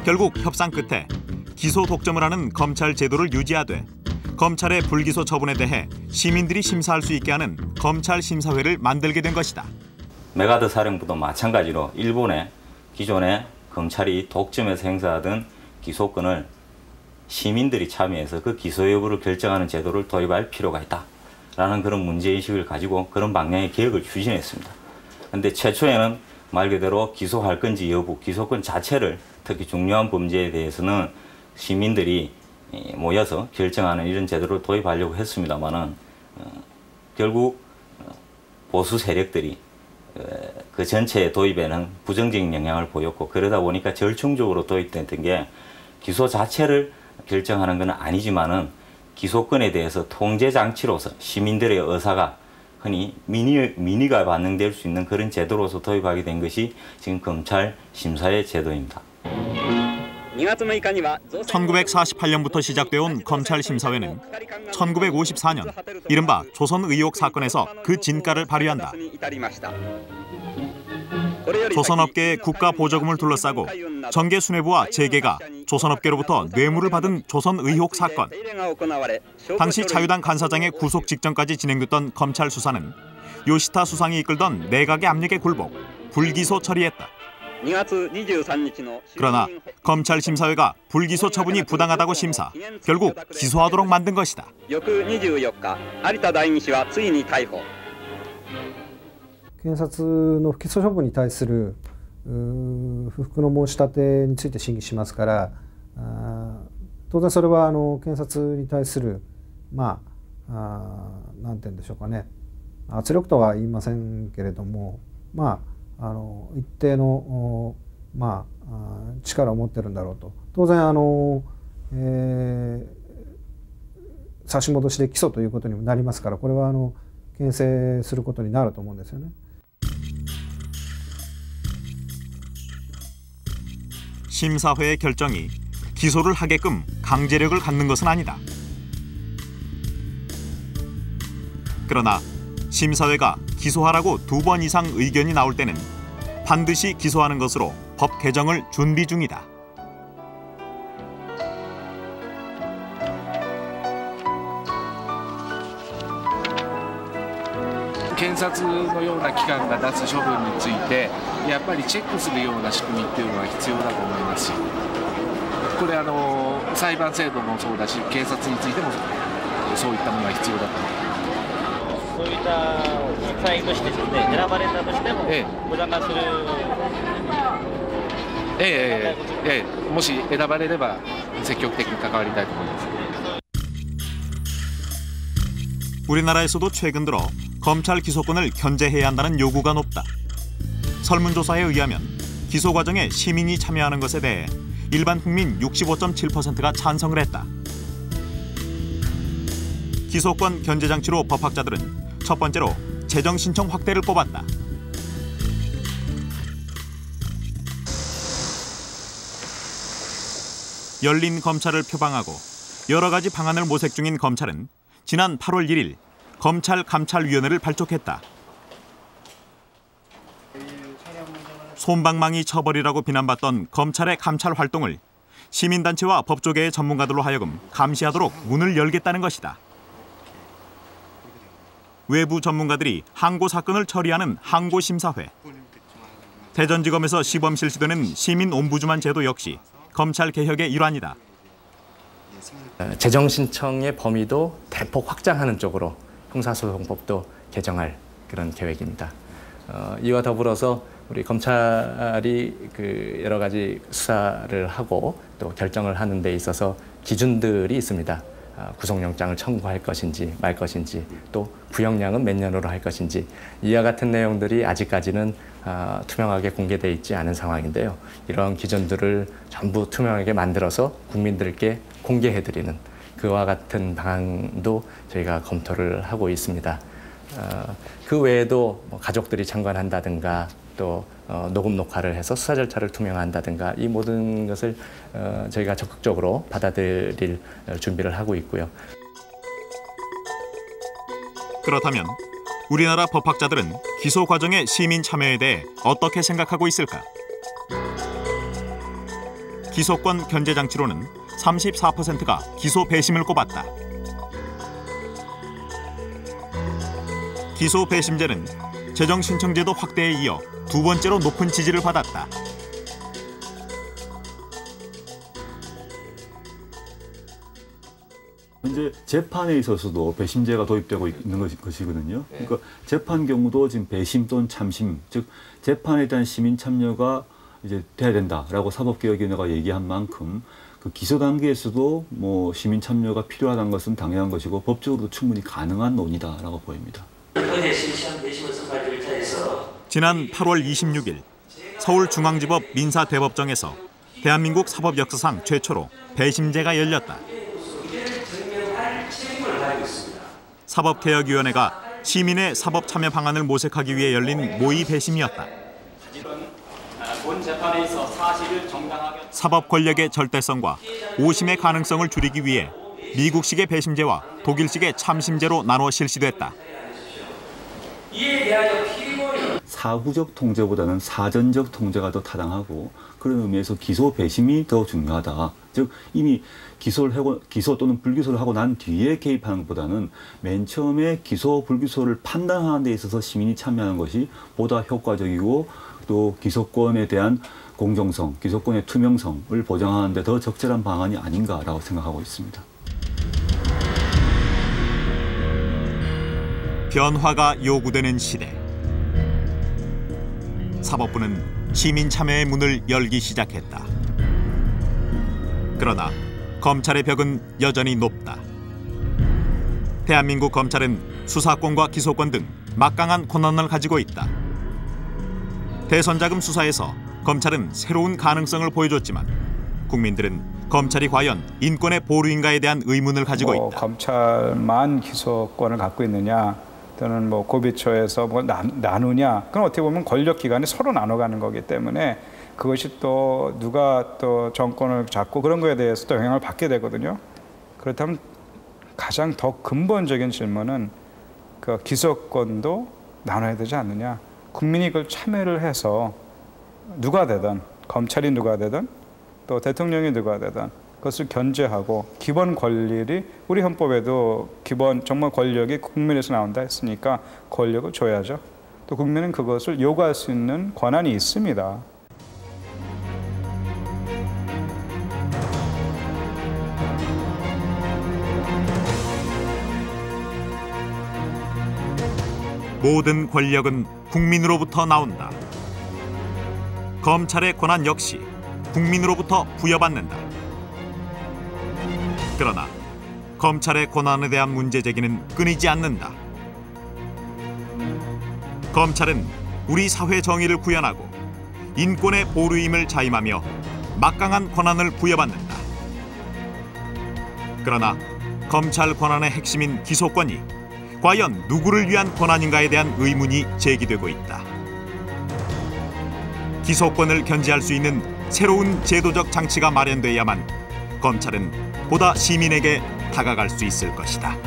결국 협상 끝에 기소 독점을 하는 검찰 제도를 유지하되 검찰의 불기소 처분에 대해 시민들이 심사할 수 있게 하는 검찰 심사회를 만들게 된 것이다. 메가더 사령부도 마찬가지로 일본의 기존의 검찰이 독점해서 행사하던 기소권을 시민들이 참여해서 그 기소 여부를 결정하는 제도를 도입할 필요가 있다라는 그런 문제의식을 가지고 그런 방향의 개혁을 추진했습니다. 그런데 최초에는 말 그대로 기소할 건지 여부, 기소권 자체를 특히 중요한 범죄에 대해서는 시민들이 모여서 결정하는 이런 제도를 도입하려고 했습니다만은 결국 보수 세력들이 그 전체 도입에는 부정적인 영향을 보였고 그러다 보니까 절충적으로 도입됐던 게 기소 자체를 결정하는 건 아니지만은 기소권에 대해서 통제 장치로서 시민들의 의사가 흔히 민의가 반영될 수 있는 그런 제도로서 도입하게 된 것이 지금 검찰 심사회 제도입니다. 1948년부터 시작되어온 검찰 심사회는 1954년 이른바 조선 의혹 사건에서 그 진가를 발휘한다. 조선업계의 국가 보조금을 둘러싸고 정계 수뇌부와 재계가 조선업계로부터 뇌물을 받은 조선 의혹 사건. 당시 자유당 간사장의 구속 직전까지 진행됐던 검찰 수사는 요시타 수상이 이끌던 내각의 압력에 굴복, 불기소 처리했다. 그러나 검찰 심사회가 불기소 처분이 부당하다고 심사, 결국 기소하도록 만든 것이다. 検察の不起訴処分に対する不服の申し立てについて審議しますから、当然それは検察に対するなんて言うんでしょうかね、圧力とは言いませんけれども、一定の力を持ってるんだろうと。当然差し戻しで起訴ということにもなりますから、これは牽制することになると思うんですよね。 심사회의 결정이 기소를 하게끔 강제력을 갖는 것은 아니다. 그러나 심사회가 기소하라고 2번 이상 의견이 나올 때는 반드시 기소하는 것으로 법 개정을 준비 중이다. 検察のような機関が出す処分についてやっぱりチェックするような仕組みっていうのは必要だと思いますし、これ裁判制度もそうだし警察についてもそういったものが必要だと思います。そういった会員としてですね、選ばれたとしてもご参加する。もし選ばれれば積極的に関わりたいと思います。 우리나라에서도 최근 들어 검찰 기소권을 견제해야 한다는 요구가 높다. 설문조사에 의하면 기소 과정에 시민이 참여하는 것에 대해 일반 국민 65.7%가 찬성을 했다. 기소권 견제 장치로 법학자들은 첫 번째로 재정 신청 확대를 꼽았다. 열린 검찰을 표방하고 여러 가지 방안을 모색 중인 검찰은 지난 8월 1일 검찰감찰위원회를 발족했다. 솜방망이 처벌이라고 비난받던 검찰의 감찰 활동을 시민단체와 법조계의 전문가들로 하여금 감시하도록 문을 열겠다는 것이다. 외부 전문가들이 항고 사건을 처리하는 항고심사회. 대전지검에서 시범 실시되는 시민옴부즈만 제도 역시 검찰 개혁의 일환이다. 재정 신청의 범위도 대폭 확장하는 쪽으로 형사소송법도 개정할 그런 계획입니다. 이와 더불어서 우리 검찰이 여러 가지 수사를 하고 또 결정을 하는 데 있어서 기준들이 있습니다. 구속영장을 청구할 것인지 말 것인지 또 구형량은 몇 년으로 할 것인지 이와 같은 내용들이 아직까지는 투명하게 공개되어 있지 않은 상황인데요. 이러한 기준들을 전부 투명하게 만들어서 국민들께 공개해드리는 그와 같은 방안도 저희가 검토를 하고 있습니다. 그 외에도 가족들이 참관한다든가 또 녹음 녹화를 해서 수사 절차를 투명화한다든가 이 모든 것을 저희가 적극적으로 받아들일 준비를 하고 있고요. 그렇다면 우리나라 법학자들은 기소 과정의 시민 참여에 대해 어떻게 생각하고 있을까? 기소권 견제 장치로는 34%가 기소 배심을 꼽았다. 기소 배심제는 재정 신청제도 확대에 이어 두 번째로 높은 지지를 받았다. 현재 재판에 있어서도 배심제가 도입되고 있는 것이거든요. 그러니까 재판 경우도 지금 배심 또는 참심, 즉 재판에 대한 시민 참여가 이제 돼야 된다라고 사법개혁위원회가 얘기한 만큼 그 기소 단계에서도 뭐 시민 참여가 필요하다는 것은 당연한 것이고 법적으로도 충분히 가능한 논의다라고 보입니다. 지난 8월 26일 서울중앙지법 민사대법정에서 대한민국 사법 역사상 최초로 배심제가 열렸다. 사법개혁위원회가 시민의 사법 참여 방안을 모색하기 위해 열린 모의 배심이었다. 사법 권력의 절대성과 오심의 가능성을 줄이기 위해 미국식의 배심제와 독일식의 참심제로 나눠 실시됐다. 사후적 통제보다는 사전적 통제가 더 타당하고 그런 의미에서 기소 배심이 더 중요하다. 즉 이미 기소 또는 불기소를 하고 난 뒤에 개입하는 것보다는 맨 처음에 기소 불기소를 판단하는 데 있어서 시민이 참여하는 것이 보다 효과적이고 또 기소권에 대한 공정성, 기소권의 투명성을 보장하는 데 더 적절한 방안이 아닌가라고 생각하고 있습니다. 변화가 요구되는 시대. 사법부는 시민 참여의 문을 열기 시작했다. 그러나 검찰의 벽은 여전히 높다. 대한민국 검찰은 수사권과 기소권 등 막강한 권한을 가지고 있다. 대선자금 수사에서 검찰은 새로운 가능성을 보여줬지만 국민들은 검찰이 과연 인권의 보루인가에 대한 의문을 가지고 있다. 검찰만 기소권을 갖고 있느냐 또는 고비초에서 나누냐, 그건 어떻게 보면 권력기관이 서로 나눠가는 거기 때문에 그것이 또 누가 또 정권을 잡고 그런 거에 대해서 또 영향을 받게 되거든요. 그렇다면 가장 더 근본적인 질문은 그 기소권도 나눠야 되지 않느냐. 국민이 그걸 참여를 해서 누가 되든 검찰이 누가 되든 또 대통령이 누가 되든 그것을 견제하고 기본 권리를 우리 헌법에도 기본 정말 권력이 국민에서 나온다 했으니까 권력을 줘야죠. 또 국민은 그것을 요구할 수 있는 권한이 있습니다. 모든 권력은 국민으로부터 나온다. 검찰의 권한 역시 국민으로부터 부여받는다. 그러나 검찰의 권한에 대한 문제 제기는 끊이지 않는다. 검찰은 우리 사회 정의를 구현하고 인권의 보루임을 자임하며 막강한 권한을 부여받는다. 그러나 검찰 권한의 핵심인 기소권이 과연 누구를 위한 권한인가에 대한 의문이 제기되고 있다. 기소권을 견제할 수 있는 새로운 제도적 장치가 마련돼야만 검찰은 보다 시민에게 다가갈 수 있을 것이다.